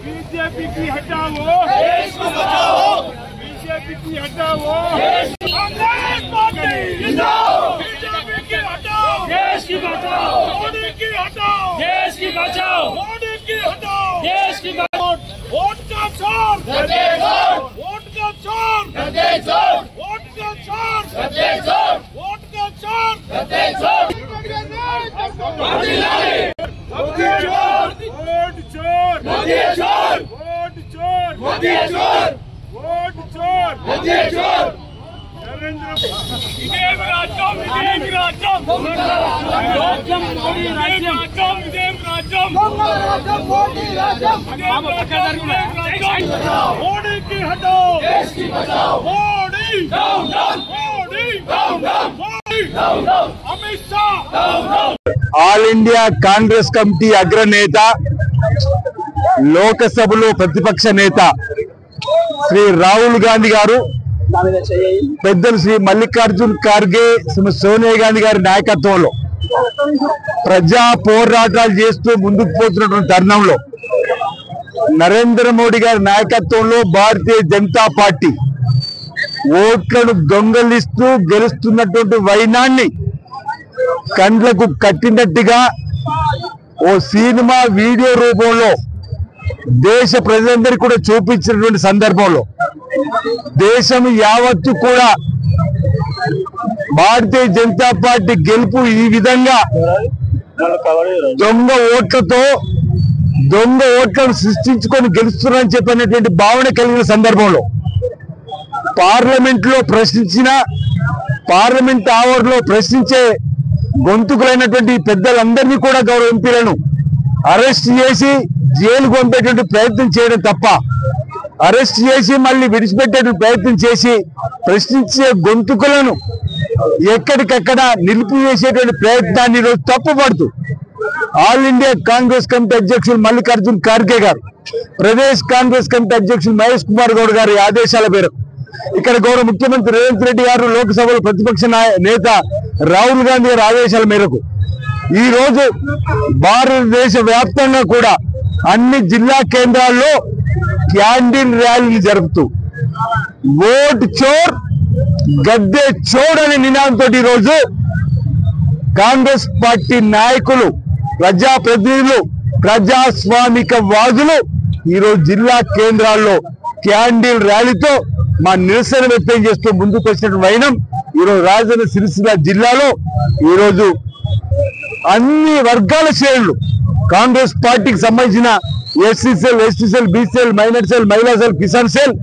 BJP की हटाओ, देश को बचाओ, बीजेपी की हटाओ, कांग्रेस पार्टी जिंदाबाद, बीजेपी की हटाओ, देश की बचाओ, मोदी की हटाओ, देश की बचाओ, मोदी की हटाओ, देश की बचाओ, वोट का चोर, वोट का चोर, वोट का चोर, वोट का चोर, मोदी चोर, वोट चोर, मोदी चोर, वोट चोर, मोदी चोर, वोट चोर, मोदी चोर, नरेंद्र राज्यम मोदी की हटाओ, देश की बचाओ, Modi Amit Shah. All India Congress committee అగ్రనేత లోకసభలో ప్రతిపక్ష నేత శ్రీ రాహుల్ గాంధీ గారు, పెద్దలు శ్రీ మల్లికార్జున్ ఖార్గే, సోనియా గాంధీ గారి నాయకత్వంలో ప్రజా పోరాటాలు చేస్తూ ముందుకు పోతున్నటువంటి తరుణంలో నరేంద్ర మోడీ గారి నాయకత్వంలో భారతీయ జనతా పార్టీ ఓట్లను దొంగలిస్తూ గెలుస్తున్నటువంటి వైనాన్ని కండ్లకు కట్టినట్టుగా ఓ సినిమా వీడియో రూపంలో దేశ ప్రజలందరికీ కూడా చూపించినటువంటి సందర్భంలో దేశం యావత్తు కూడా భారతీయ జనతా పార్టీ గెలుపు ఈ విధంగా దొంగ ఓట్లను సృష్టించుకొని గెలుస్తున్నారని చెప్పినటువంటి భావన కలిగిన సందర్భంలో పార్లమెంట్ లో ప్రశ్నించిన, పార్లమెంట్ ఆవరణలో ప్రశ్నించే గొంతుకులైనటువంటి పెద్దలందరినీ కూడా గౌరవ ఎంపీలను అరెస్ట్ చేసి జైలుకు పంపేటువంటి ప్రయత్నం చేయడం తప్ప, అరెస్ట్ చేసి మళ్ళీ విడిచిపెట్టేటువంటి ప్రయత్నం చేసి ప్రశ్నించే గొంతుకులను ఎక్కడికక్కడ నిలిపివేసేటువంటి ప్రయత్నాన్ని ఈరోజు తప్పుపడుతూ ఆల్ ఇండియా కాంగ్రెస్ కమిటీ అధ్యక్షులు మల్లికార్జున్ ఖార్గే గారు, ప్రదేశ్ కాంగ్రెస్ కమిటీ అధ్యక్షులు మహేష్ కుమార్ గౌడ్ గారి ఆదేశాల మేరకు ఇక్కడ గౌరవ ముఖ్యమంత్రి రేవంత్ రెడ్డి గారు, లోక్సభలో ప్రతిపక్ష నేత రాహుల్ గాంధీ గారి ఆదేశాల మేరకు ఈ రోజు భారతదేశ వ్యాప్తంగా కూడా అన్ని జిల్లా కేంద్రాల్లో క్యాండిల్ ర్యాలీలు జరుపుతూ ఓట్ చోర్ గద్దె చోర్ అనే నినాదంతో ఈ రోజు కాంగ్రెస్ పార్టీ నాయకులు, ప్రజాప్రతినిధులు, ప్రజాస్వామిక వాదులు ఈరోజు జిల్లా కేంద్రాల్లో క్యాండిల్ ర్యాలీతో మా నిరసన వ్యక్తం చేస్తూ ముందుకు వచ్చిన వైనం ఈరోజు రాజధాని సిరిసిల్ల జిల్లాలో ఈరోజు అన్ని వర్గాల శ్రేణులు కాంగ్రెస్ పార్టీకి సంబంధించిన SC cell, ST cell, BC cell, minority cell, మహిళా సెల్, కిసాన్ సెల్,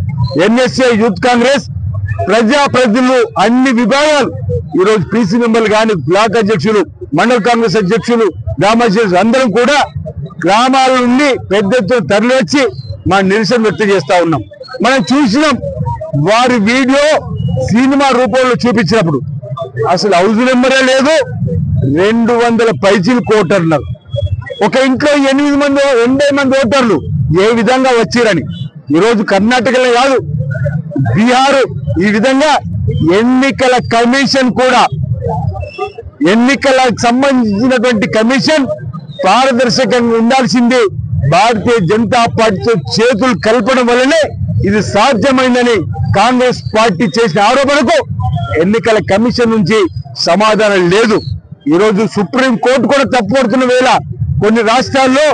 ఎన్ఎస్ఏ, యూత్ కాంగ్రెస్, ప్రజాప్రతినిధులు అన్ని విభాగాలు ఈరోజు పీసీ మెంబర్లు కానీ, బ్లాక్ అధ్యక్షులు, మండల కాంగ్రెస్ అధ్యక్షులు, గ్రామాధ్యక్షులు అందరం కూడా గ్రామాల నుండి పెద్ద ఎత్తున తరలివచ్చి మా నిరసన వ్యక్తం చేస్తా ఉన్నాం. మనం చూసినాం వారి వీడియో సినిమా రూపంలో చూపించినప్పుడు అసలు హౌస్ నెంబరే లేదు, 200 పైచీలు ఓటర్లు, ఒక ఇంట్లో 80 మంది ఓటర్లు ఏ విధంగా వచ్చారని ఈరోజు కర్ణాటకలో కాదు బీహారు ఈ విధంగా ఎన్నికల కమిషన్ కూడా, ఎన్నికలకు సంబంధించినటువంటి కమిషన్ పారదర్శకంగా ఉండాల్సింది భారతీయ జనతా పార్టీతో చేతులు కలపడం వల్లనే ఇది సాధ్యమైందని కాంగ్రెస్ పార్టీ చేసిన ఆరోపణకు ఎన్నికల కమిషన్ నుంచి సమాధానం లేదు. ఈరోజు సుప్రీం కోర్టు కూడా తప్పుపడుతున్న వేళ కొన్ని రాష్ట్రాల్లో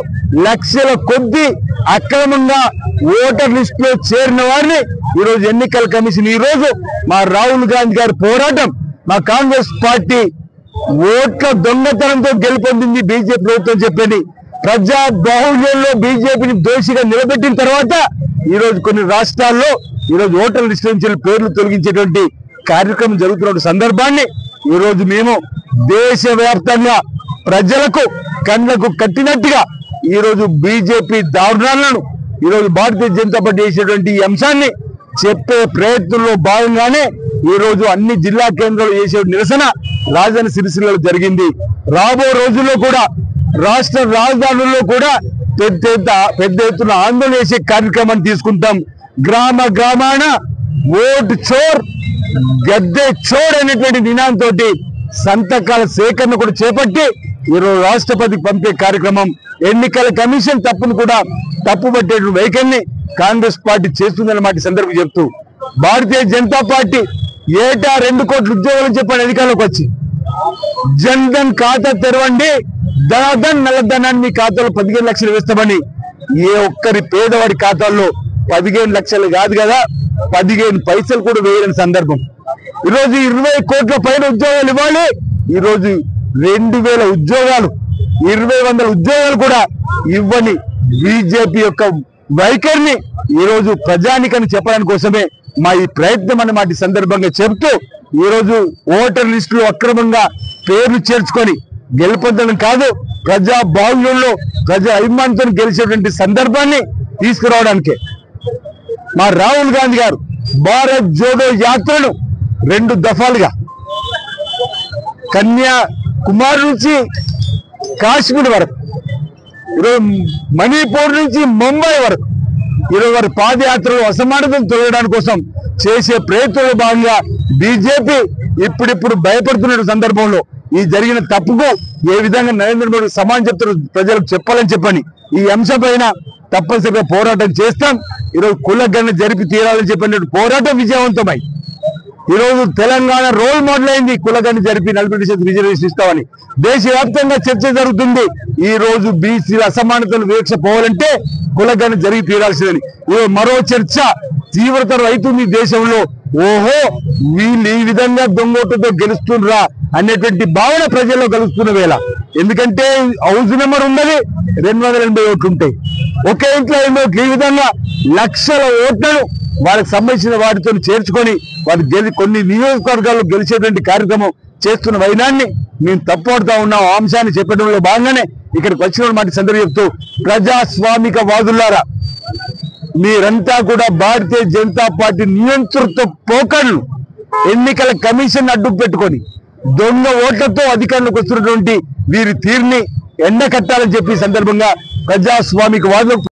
లక్షల కొద్ది అక్రమంగా ఓటర్ లిస్ట్ లో చేరిన వారిని ఈరోజు ఎన్నికల కమిషన్ ఈరోజు మా రాహుల్ గాంధీ గారి పోరాటం, మా కాంగ్రెస్ పార్టీ ఓట్ల దొంగతనంతో గెలుపొందింది బీజేపీ ప్రభుత్వం చెప్పని ప్రజా బాహుళ్యంలో బీజేపీని దోషిగా నిలబెట్టిన తర్వాత ఈరోజు కొన్ని రాష్ట్రాల్లో ఈరోజు ఓటర్ లిస్ట్ నుంచి పేర్లు తొలగించేటువంటి కార్యక్రమం జరుగుతున్న సందర్భాన్ని ఈరోజు మేము దేశవ్యాప్తంగా ప్రజలకు కళ్ళకు కట్టినట్టుగా ఈరోజు బీజేపీ దారుణాలను ఈరోజు భారతీయ జనతా పార్టీ చేసేటువంటి ఈ అంశాన్ని చెప్పే ప్రయత్నంలో భాగంగానే ఈరోజు అన్ని జిల్లా కేంద్రాలు చేసే నిరసన రాజధాని సిరిసిల్లలో జరిగింది. రాబో రోజుల్లో కూడా రాష్ట్ర రాజధానుల్లో కూడా పెద్ద ఎత్తున ఆందోళన చేసే కార్యక్రమాన్ని తీసుకుంటాం. గ్రామ గ్రామాన ఓటు చోర్ గద్దె చోర్ అనేటువంటి నినాదంతో సంతకాల సేకరణ కూడా చేపట్టి ఈరోజు రాష్ట్రపతికి పంపే కార్యక్రమం ఎన్నికల కమిషన్ తప్పును కూడా తప్పుపట్టే వైఖరిని కాంగ్రెస్ పార్టీ చేస్తుందన్నమాట సందర్భం చెప్తూ భారతీయ జనతా పార్టీ ఏటా 2 కోట్ల ఉద్యోగాలు చెప్పని అధికారంలోకి వచ్చి జన్ ధన్ ఖాతా తెరవండి, ధన్ నల్లధనాన్ని మీ ఖాతాలో 15 లక్షలు వేస్తామని ఏ ఒక్కరి పేదవాడి ఖాతాల్లో 15 లక్షలు కాదు కదా 15 పైసలు కూడా వేయలేని సందర్భం. ఈరోజు 20 కోట్ల పైన ఉద్యోగాలు ఇవ్వాలి. ఈరోజు 2000 ఉద్యోగాలు 2,100 ఉద్యోగాలు కూడా ఇవ్వని బీజేపీ యొక్క వైఖరిని ఈరోజు ప్రజానికని చెప్పడానికి కోసమే మా ఈ ప్రయత్నం అన్నమాట సందర్భంగా చెప్తూ ఈరోజు ఓటర్ లిస్టులో అక్రమంగా పేర్లు చేర్చుకొని గెలుపొందడం కాదు, ప్రజా బాహుళ్యంలో ప్రజా అభిమానంతో గెలిచేటువంటి సందర్భాన్ని తీసుకురావడానికే మా రాహుల్ గాంధీ గారు భారత్ జోడో యాత్రను 2 దఫాలుగా కన్యాకుమారి నుంచి కాశ్మీర్ వరకు, ఈరోజు మణిపూర్ నుంచి ముంబై వరకు ఈరోజు వారి పాదయాత్రలో అసమానతను తొలగడానికి కోసం చేసే ప్రయత్నంలో భాగంగా బీజేపీ ఇప్పుడిప్పుడు భయపడుతున్న సందర్భంలో ఈ జరిగిన తప్పుకు ఏ విధంగా నరేంద్ర మోడీ సమానం చెప్తారు ప్రజలకు చెప్పాలని చెప్పని ఈ అంశం పైన తప్పనిసరిగా పోరాటం చేస్తాం. ఈరోజు కులగణన జరిపి తీరాలని చెప్పిన పోరాటం విజయవంతమై ఈరోజు తెలంగాణ రోల్ మోడల్ అయింది. కులగణన జరిపి 40% రిజర్వేషన్ ఇస్తామని దేశవ్యాప్తంగా చర్చ జరుగుతుంది. ఈ రోజు బీసీల అసమానతలు వివక్ష పోవాలంటే కులగణన జరిగి తీరాల్సిందని మరో చర్చ తీవ్రతరం అవుతుంది దేశంలో. ఓహో వీళ్ళు ఈ విధంగా దొంగోటుతో గెలుస్తుండ్రా అనేటువంటి భావన ప్రజల్లో కలుస్తున్న వేళ, ఎందుకంటే హౌస్ నెంబర్ ఉన్నది 280 ఓట్లు ఉంటాయి. ఒకే ఇంట్లో ఈ విధంగా లక్షల ఓట్లను వాళ్ళకి సంబంధించిన వాటితో చేర్చుకొని వాళ్ళు కొన్ని నియోజకవర్గాల్లో గెలిచేటువంటి కార్యక్రమం చేస్తున్న వైనాన్ని మేము తప్పడుతా ఉన్నాం. ఆ అంశాన్ని చెప్పడంలో భాగంగానే ఇక్కడికి వచ్చిన మాట సందర్భం చెప్తూ ప్రజాస్వామిక వాదులారా, మీరంతా కూడా భారతీయ జనతా పార్టీ నియంతృత్వ పోకళ్ళు ఎన్నికల కమిషన్ అడ్డు పెట్టుకొని దొంగ ఓట్లతో అధికారంలోకి వస్తున్నటువంటి వీరి తీరుని ఎండకట్టాలని చెప్పి సందర్భంగా ప్రజాస్వామిక వాదులకు